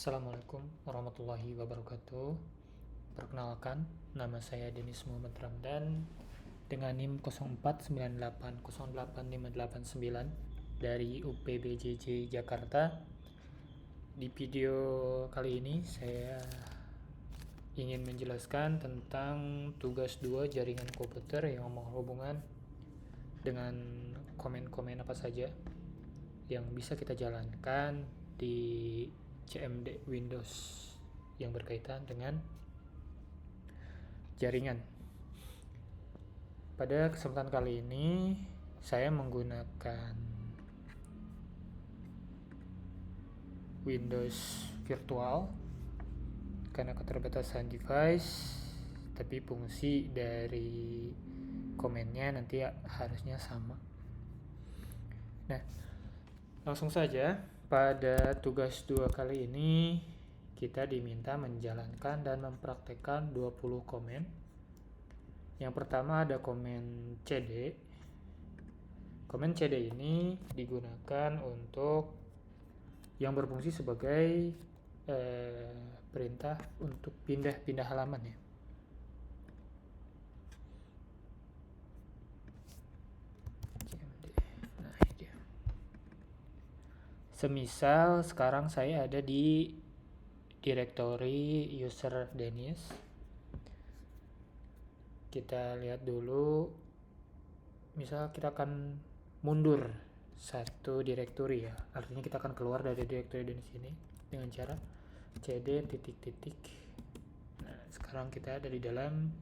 Assalamualaikum warahmatullahi wabarakatuh. Perkenalkan, nama saya Denis Muhammad Ramdan dengan NIM 0498088589 dari UPBJJ Jakarta. Di video kali ini saya ingin menjelaskan tentang tugas 2 jaringan komputer yang berhubungan dengan komen-komen apa saja yang bisa kita jalankan di CMD Windows yang berkaitan dengan jaringan. Pada kesempatan kali ini saya menggunakan Windows virtual karena keterbatasan device, tapi fungsi dari komennya nanti harusnya sama. Nah, langsung saja. Pada tugas 2 kali ini kita diminta menjalankan dan mempraktekkan 20 komen. Yang pertama ada komen CD. Komen CD ini digunakan untuk yang berfungsi sebagai perintah untuk pindah-pindah halaman ya. Semisal sekarang saya ada di direktori user Denis. Kita lihat dulu, misal kita akan mundur satu direktori ya, artinya kita akan keluar dari direktori Denis ini dengan cara cd titik-titik. Nah, sekarang kita ada di dalam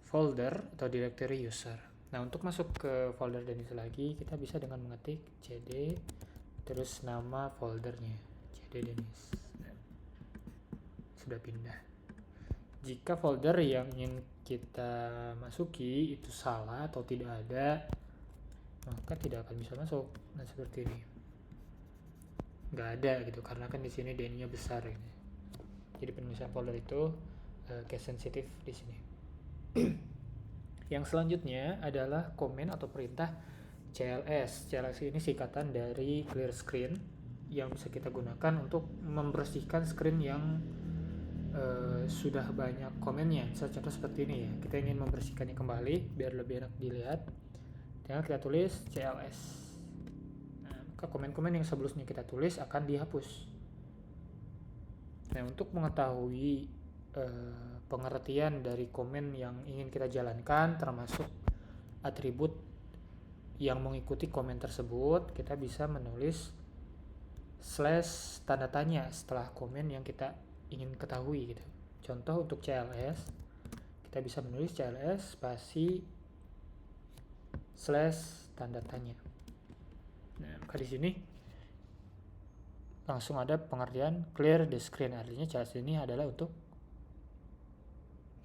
folder atau direktori user. Nah, untuk masuk ke folder Denis lagi, kita bisa dengan mengetik cd terus nama foldernya cd Denis. Nah, sudah pindah. Jika folder yang ingin kita masuki itu salah atau tidak ada, maka tidak akan bisa masuk. Nah, seperti ini. Nggak ada gitu, karena kan di sini DNI-nya besar gitu. Jadi penulisan folder itu case sensitive di sini. Yang selanjutnya adalah komen atau perintah CLS. CLS ini singkatan dari clear screen yang bisa kita gunakan untuk membersihkan screen yang sudah banyak komennya. Contoh seperti ini ya. Kita ingin membersihkannya kembali biar lebih enak dilihat. Tinggal kita tulis CLS. Nah, maka komen-komen yang sebelumnya kita tulis akan dihapus. Nah, untuk mengetahui pengertian dari komen yang ingin kita jalankan termasuk atribut yang mengikuti komen tersebut, kita bisa menulis slash tanda tanya setelah komen yang kita ingin ketahui gitu. Contoh untuk CLS, kita bisa menulis CLS spasi slash tanda tanya. Nah, maka di sini langsung ada pengertian clear the screen, artinya CLS ini adalah untuk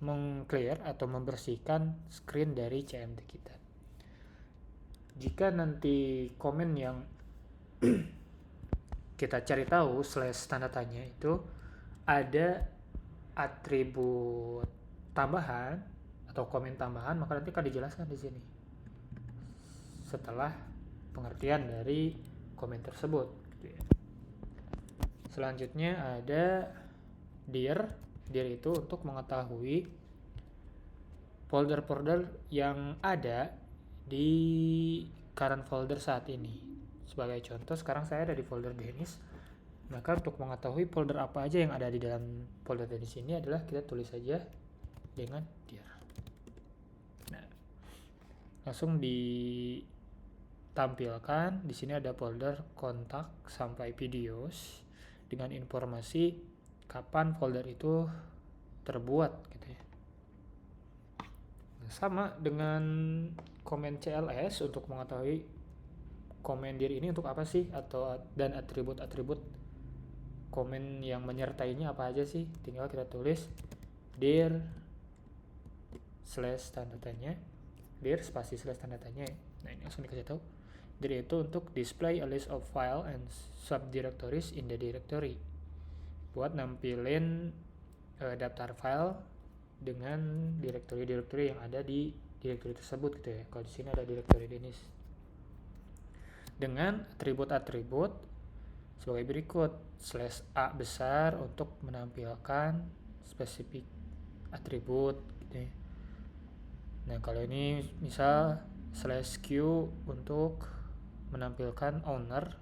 meng-clear atau membersihkan screen dari CMD kita. Jika nanti komen yang kita cari tahu slash tanda tanya itu ada atribut tambahan atau komen tambahan, maka nanti akan dijelaskan di sini setelah pengertian dari komen tersebut. Selanjutnya ada dir itu untuk mengetahui folder-folder yang ada di current folder saat ini. Sebagai contoh, sekarang saya ada di folder Denis. Maka untuk mengetahui folder apa aja yang ada di dalam folder Denis ini adalah kita tulis saja dengan dir. Nah, langsung ditampilkan di sini ada folder kontak sampai videos dengan informasi kapan folder itu terbuat gitu ya. Sama dengan komen CLS untuk mengetahui komen dir ini untuk apa sih dan atribut-atribut komen yang menyertainya apa aja sih, tinggal kita tulis dir slash tanda tanya, dir spasi slash tanda tanya. Nah, ini langsung dikasih tahu. Dir itu untuk display a list of file and subdirectories in the directory, buat nampilin daftar file dengan direktori-direktori yang ada di direktori tersebut gitu ya. Kalau di sini ada direktori Denis dengan atribut-atribut sebagai berikut. /a besar untuk menampilkan spesifik atribut gitu ya. Nah kalau ini misal /q untuk menampilkan owner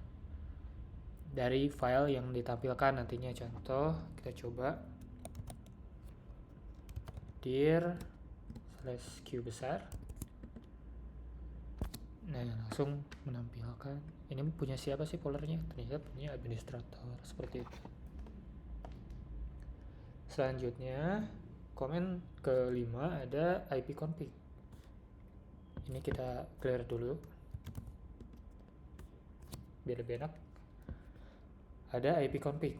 dari file yang ditampilkan nantinya. Contoh kita coba dir /q besar. Nah langsung menampilkan ini punya siapa sih foldernya, ternyata punya administrator, seperti itu. Selanjutnya komen kelima ada ipconfig. Ini kita clear dulu biar lebih enak. Ada ipconfig.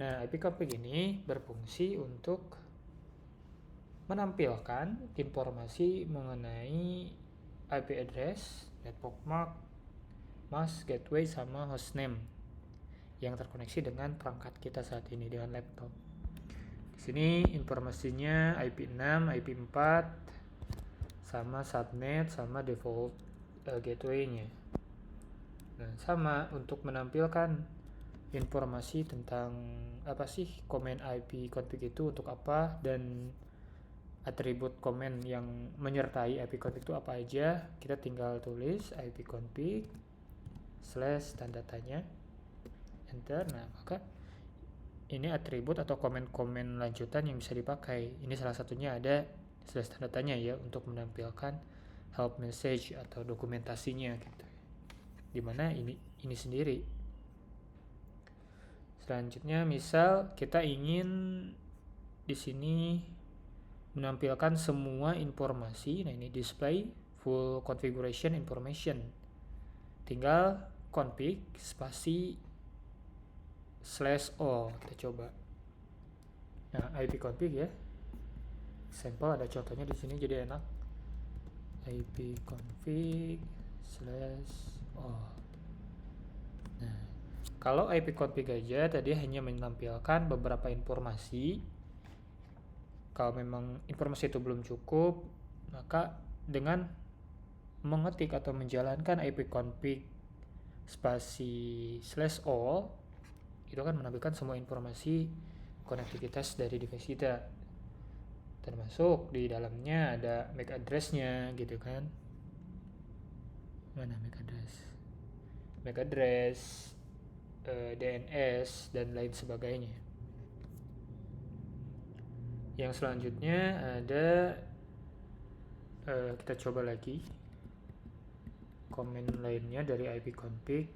Nah ipconfig ini berfungsi untuk menampilkan informasi mengenai IP address, network MAC, mask, gateway, sama hostname yang terkoneksi dengan perangkat kita saat ini dengan laptop. Di sini informasinya IP6, IP4, sama subnet, sama default gateway-nya. Nah, sama untuk menampilkan informasi tentang apa sih komen ipconfig itu untuk apa, dan atribut komen yang menyertai ipconfig itu apa aja, kita tinggal tulis ipconfig / tanda tanya, enter. Nah maka ini atribut atau komen-komen lanjutan yang bisa dipakai. Ini salah satunya ada / tanda tanya ya, untuk menampilkan help message atau dokumentasinya gitu, dimana ini sendiri. Selanjutnya misal kita ingin di sini menampilkan semua informasi. Nah ini display full configuration information, tinggal config spasi /o, kita coba. Nah ipconfig ya, sampel ada contohnya di sini jadi enak. ipconfig /o. Nah kalau ipconfig aja tadi hanya menampilkan beberapa informasi. Kalau memang informasi itu belum cukup, maka dengan mengetik atau menjalankan ipconfig spasi /all itu akan menampilkan semua informasi konektivitas dari device kita, termasuk di dalamnya ada MAC address-nya gitu kan. Mana MAC address? MAC address, DNS, dan lain sebagainya. Yang selanjutnya ada kita coba lagi komen lainnya dari ipconfig.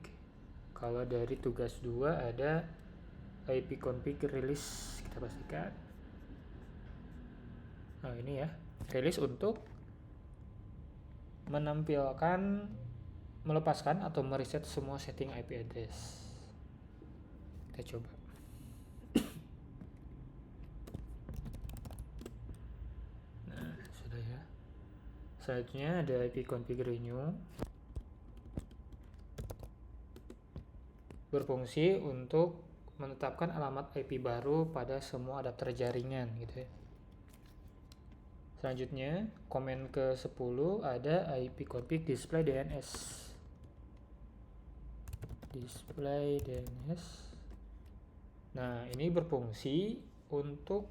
Kalau dari tugas 2 ada ipconfig release, kita pastikan. Nah ini ya, release untuk menampilkan, melepaskan atau mereset semua setting IP address. Kita coba. Nah sudah ya. Selanjutnya ada ipconfig renew, berfungsi untuk menetapkan alamat IP baru pada semua adapter jaringan gitu ya. Selanjutnya komen ke 10 ada ipconfig display DNS. Display DNS. Nah ini berfungsi untuk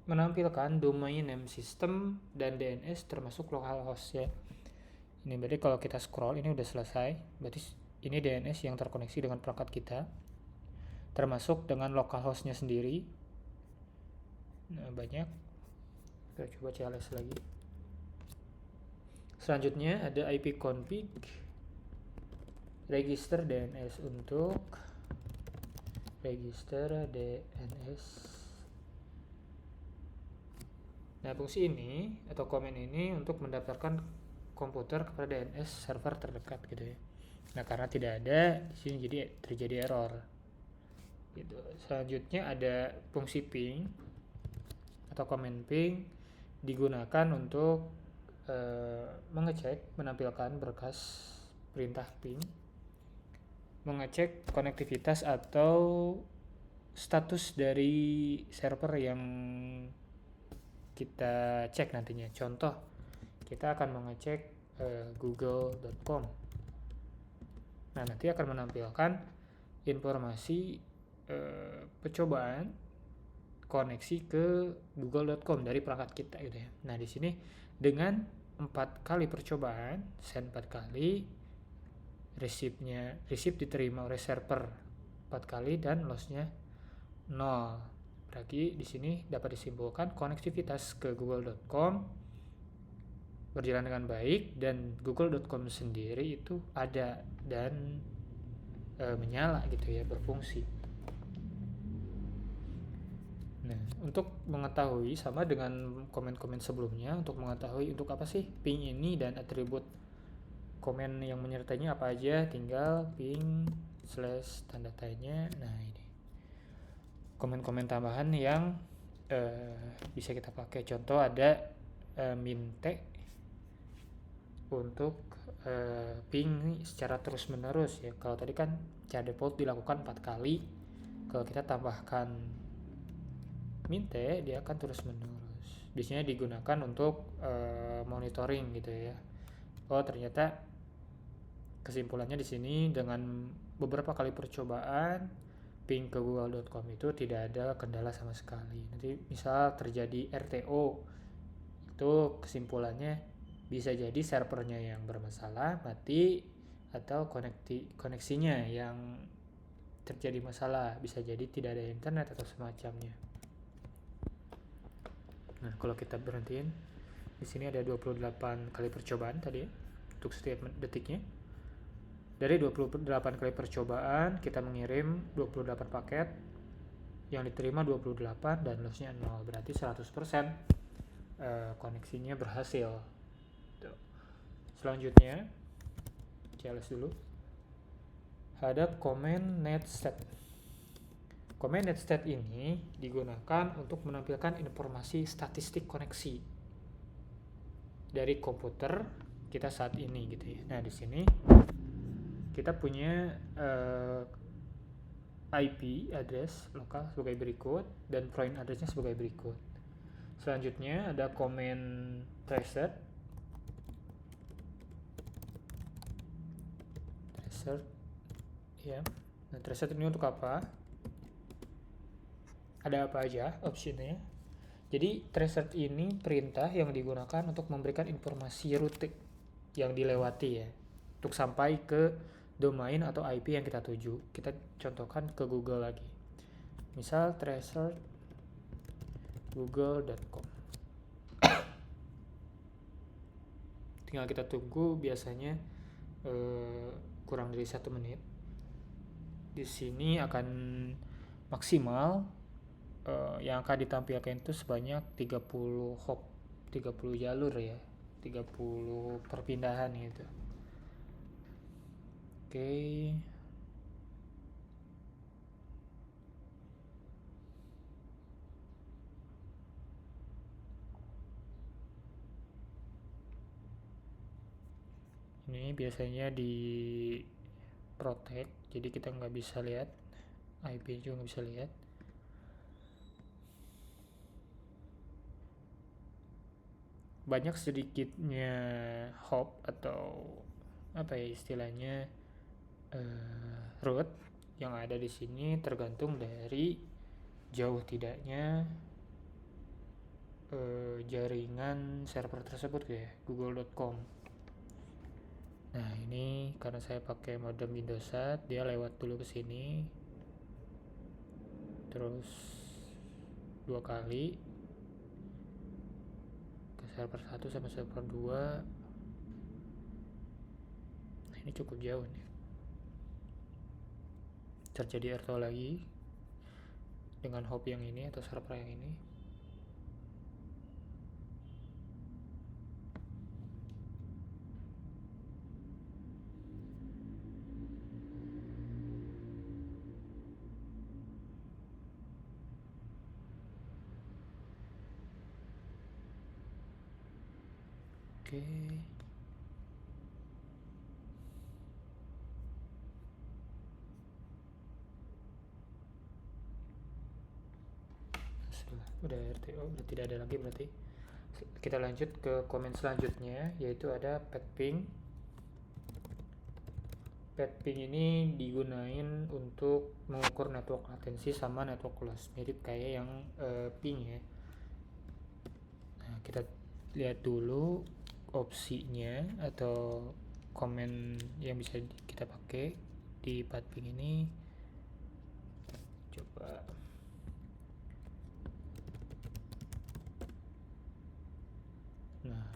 menampilkan domain name system dan DNS termasuk localhost ya. Ini berarti kalau kita scroll ini udah selesai, berarti ini DNS yang terkoneksi dengan perangkat kita, termasuk dengan localhostnya sendiri. Nah banyak. Kita coba CLS lagi. Selanjutnya ada ipconfig register DNS untuk register DNS. Nah fungsi ini atau komen ini untuk mendaftarkan komputer kepada DNS server terdekat gitu ya. Nah karena tidak ada di sini jadi terjadi error gitu. Selanjutnya ada fungsi ping atau komen ping, digunakan untuk mengecek, menampilkan berkas perintah ping, mengecek konektivitas atau status dari server yang kita cek nantinya. Contoh, kita akan mengecek google.com. Nah, nanti akan menampilkan informasi percobaan koneksi ke google.com dari perangkat kita gitu ya. Nah, di sini dengan 4 kali percobaan, send 4 kali, receive diterima oleh server 4 kali dan lossnya 0. Berarti di sini dapat disimpulkan konektivitas ke google.com berjalan dengan baik dan google.com sendiri itu ada dan menyala gitu ya, berfungsi. Nah, untuk mengetahui sama dengan komen-komen sebelumnya, untuk mengetahui untuk apa sih ping ini dan atribut komen yang menyertainya apa aja, tinggal ping / tanda tanya. Nah, ini komen-komen tambahan yang bisa kita pakai. Contoh ada minte untuk ping secara terus menerus ya. Kalau tadi kan cara default dilakukan 4 kali, kalau kita tambahkan minte dia akan terus menerus. Biasanya digunakan untuk monitoring gitu ya. Oh, ternyata kesimpulannya di sini dengan beberapa kali percobaan ping ke google.com itu tidak ada kendala sama sekali. Nanti misal terjadi RTO, itu kesimpulannya bisa jadi servernya yang bermasalah, mati, atau koneksinya yang terjadi masalah, bisa jadi tidak ada internet atau semacamnya. Nah, kalau kita berhentiin di sini ada 28 kali percobaan tadi ya, untuk setiap detiknya. Dari 28 kali percobaan kita mengirim 28 paket, yang diterima 28 dan lossnya 0, berarti 100% koneksinya berhasil. Selanjutnya CLS dulu, ada komen netStat. Komen netStat ini digunakan untuk menampilkan informasi statistik koneksi dari komputer kita saat ini gitu ya. Nah, di sini kita punya IP address lokal sebagai berikut dan foreign addressnya sebagai berikut. Selanjutnya ada komen tracer ya. Nah, tracer ini untuk apa? Ada apa aja optionnya? Jadi tracer ini perintah yang digunakan untuk memberikan informasi rute yang dilewati ya, untuk sampai ke domain atau IP yang kita tuju. Kita contohkan ke Google lagi. Misal tracer google.com. Tinggal kita tunggu, biasanya kurang dari 1 menit. Di sini akan maksimal yang akan ditampilkan itu sebanyak 30 hop, 30 jalur ya, 30 perpindahan gitu. Oke. Ini biasanya di protect, jadi kita nggak bisa lihat, IP juga nggak bisa lihat. Banyak sedikitnya hop atau apa ya istilahnya, root yang ada di sini tergantung dari jauh tidaknya jaringan server tersebut ya, google.com. Nah, ini karena saya pakai modem Indosat, dia lewat dulu ke sini, terus 2 kali ke server 1 sama server 2. Nah, ini cukup jauh nih. Terjadi RTO lagi dengan hop yang ini atau server yang ini. Oke. Udah RTO, udah tidak ada lagi berarti. Kita lanjut ke komen selanjutnya, yaitu ada pet ping. ping ini digunain untuk mengukur network latensi sama network loss, mirip kayak yang ping ya. Nah, kita lihat dulu opsinya atau komen yang bisa kita pakai di ping ini. Coba nah,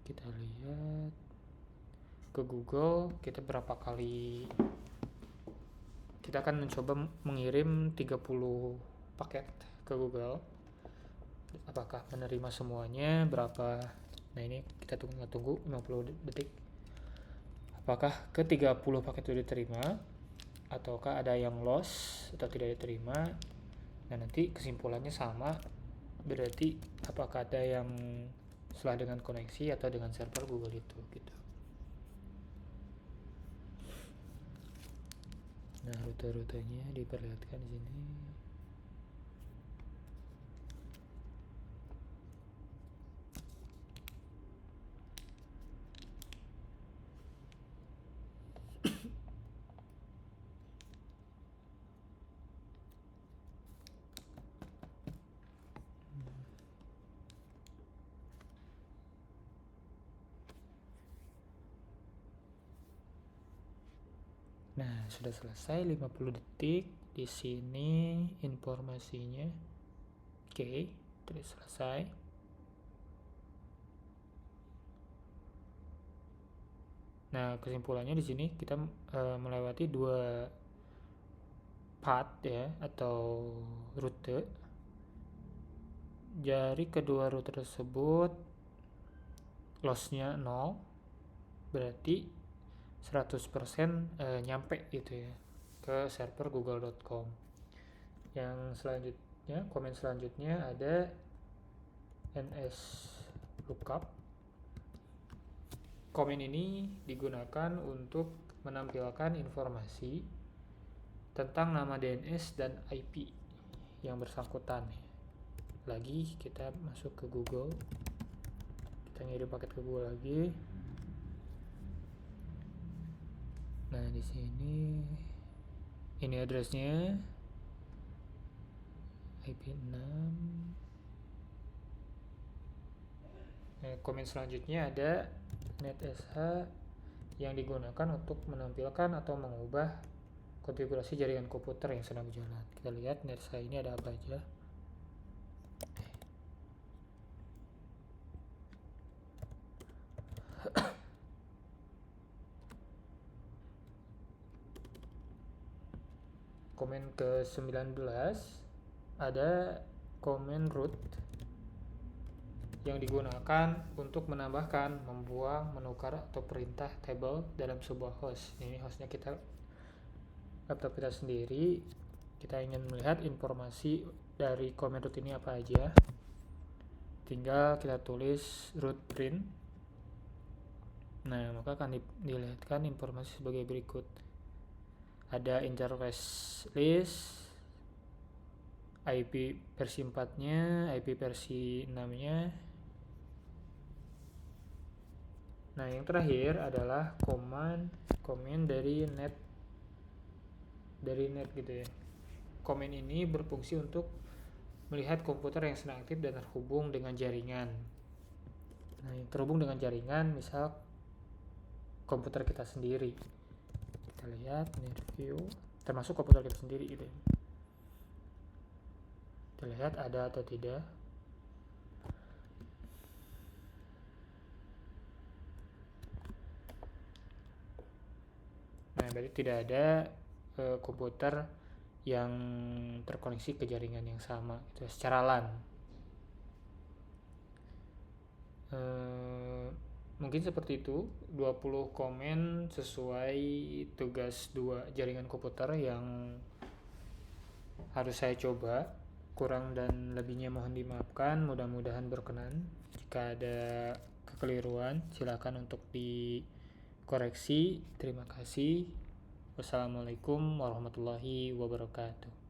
kita lihat ke Google, kita berapa kali kita akan mencoba mengirim 30 paket ke Google. Apakah menerima semuanya, berapa. Nah, ini kita tunggu 50 detik. Apakah ke 30 paket itu diterima ataukah ada yang loss atau tidak diterima. Nah, nanti kesimpulannya sama, berarti apakah ada yang salah dengan koneksi atau dengan server Google itu gitu. Nah, rute-rutenya diperlihatkan di sini. Nah, sudah selesai 50 detik. Di sini informasinya. Oke, sudah selesai. Nah, kesimpulannya di sini kita melewati 2 path ya atau rute. Dari kedua rute tersebut lossnya 0, berarti 100% nyampe gitu ya ke server google.com. Yang selanjutnya, komen selanjutnya ada NS lookup. Komen ini digunakan untuk menampilkan informasi tentang nama DNS dan IP yang bersangkutan. Lagi kita masuk ke Google, kita ngirim paket ke Google lagi. Nah, di sini ini addressnya, IP 6. Nah, komen selanjutnya ada NetSH yang digunakan untuk menampilkan atau mengubah konfigurasi jaringan komputer yang sedang berjalan. Kita lihat NetSH ini ada apa aja. Komen ke-19 ada komen root yang digunakan untuk menambahkan, membuang, menukar atau perintah table dalam sebuah host. Ini hostnya kita, laptop kita sendiri. Kita ingin melihat informasi dari komen root ini apa aja. Tinggal kita tulis root print. Nah, maka akan dilihatkan informasi sebagai berikut. Ada interface list, IP versi 4-nya, IP versi 6-nya. Nah, yang terakhir adalah komen dari net gitu ya. Komen ini berfungsi untuk melihat komputer yang sedang aktif dan terhubung dengan jaringan. Nah, yang terhubung dengan jaringan misal komputer kita sendiri. Kita lihat review, termasuk komputer kita sendiri gitu ya. Kita lihat ada atau tidak. Nah, berarti tidak ada komputer yang terkoneksi ke jaringan yang sama gitu, secara LAN. Mungkin seperti itu, 20 komen sesuai tugas 2 jaringan komputer yang harus saya coba. Kurang dan lebihnya mohon dimaafkan, mudah-mudahan berkenan. Jika ada kekeliruan silakan untuk dikoreksi. Terima kasih. Wassalamualaikum warahmatullahi wabarakatuh.